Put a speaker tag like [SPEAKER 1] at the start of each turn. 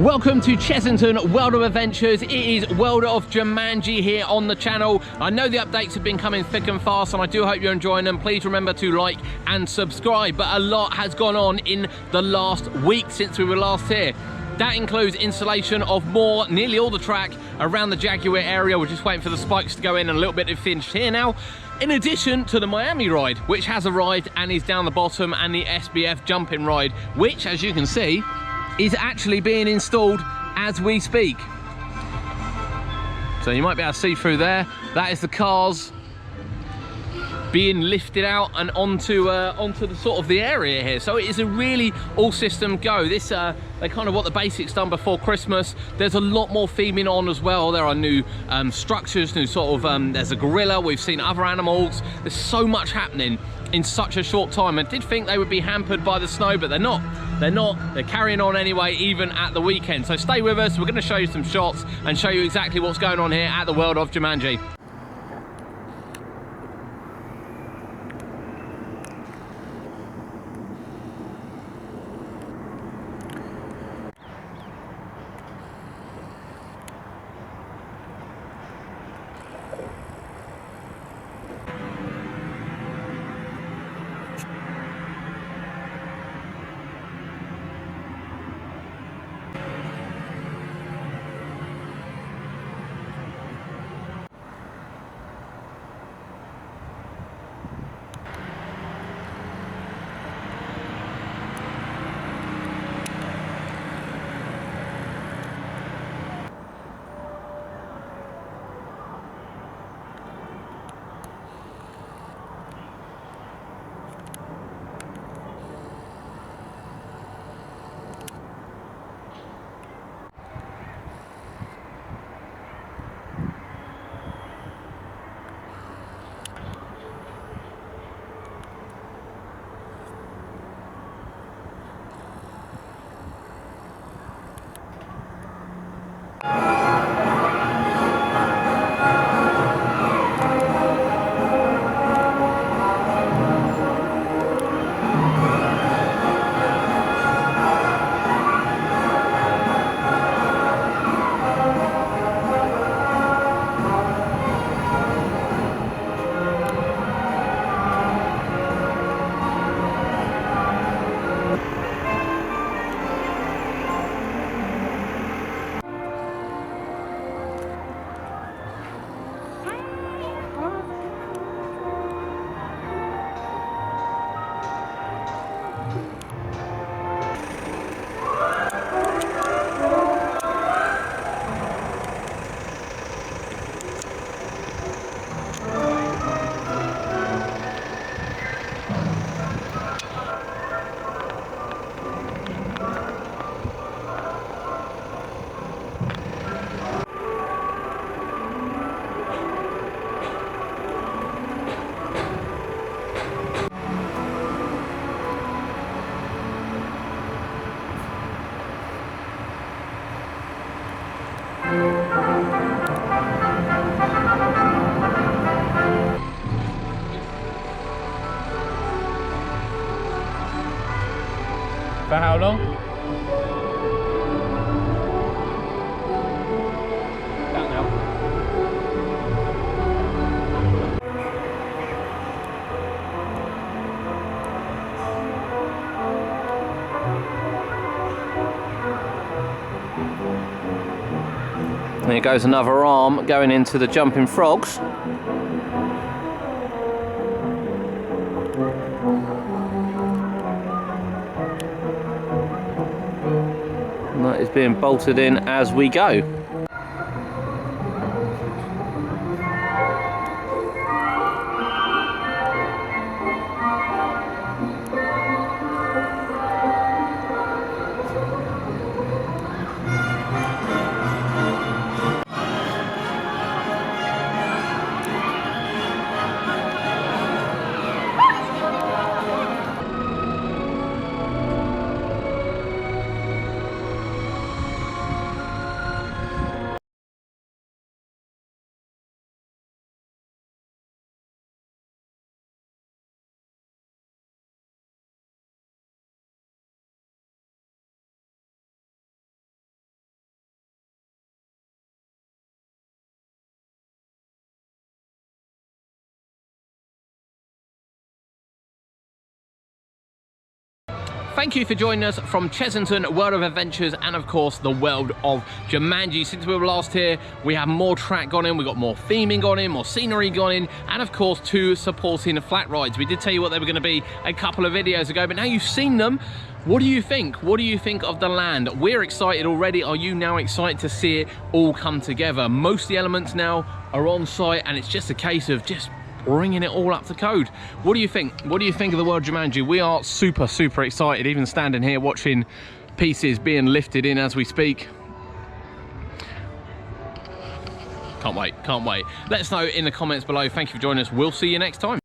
[SPEAKER 1] Welcome to Chessington World of Adventures. It is World of Jumanji here on the channel. I know the updates have been coming thick and fast and I do hope you're enjoying them. Please remember to like and subscribe, but a lot has gone on in the last week since we were last here. That includes installation of nearly all the track around the Jaguar area. We're just waiting for the spikes to go in and a little bit of finished here now. In addition to the Miami ride, which has arrived and is down the bottom, and the SBF jumping ride, which, as you can see, is actually being installed as we speak. So you might be able to see through there. That is the cars being lifted out and onto the sort of the area here. So it is a really all system go. This they kind of what the basics done before Christmas. There's a lot more theming on as well. There are new structures, new sort of there's a gorilla. We've seen other animals. There's so much happening in such a short time. I did think they would be hampered by the snow, but they're not. They're not. They're carrying on anyway, even at the weekend. So stay with us. We're going to show you some shots and show you exactly what's going on here at the World of Jumanji.
[SPEAKER 2] For how long? That now.
[SPEAKER 1] There goes another arm going into the jumping frogs. And that is being bolted in as we go. thank you for joining us from Chessington, World of Adventures, and of course the World of Jumanji. Since we were last here, we have more track gone in, we got more theming gone in, more scenery gone in, and of course 2 supporting flat rides. We did tell you what they were going to be a couple of videos ago, but now you've seen them. What do you think? What do you think of the land? We're excited already. Are you now excited to see it all come together? Most of the elements now are on site, and it's just a case of just bringing it all up to code. What do you think? What do you think of the World of Jumanji? We are super, super excited, even standing here watching pieces being lifted in as we speak. Can't wait, can't wait. Let us know in the comments below. Thank you for joining us. We'll see you next time.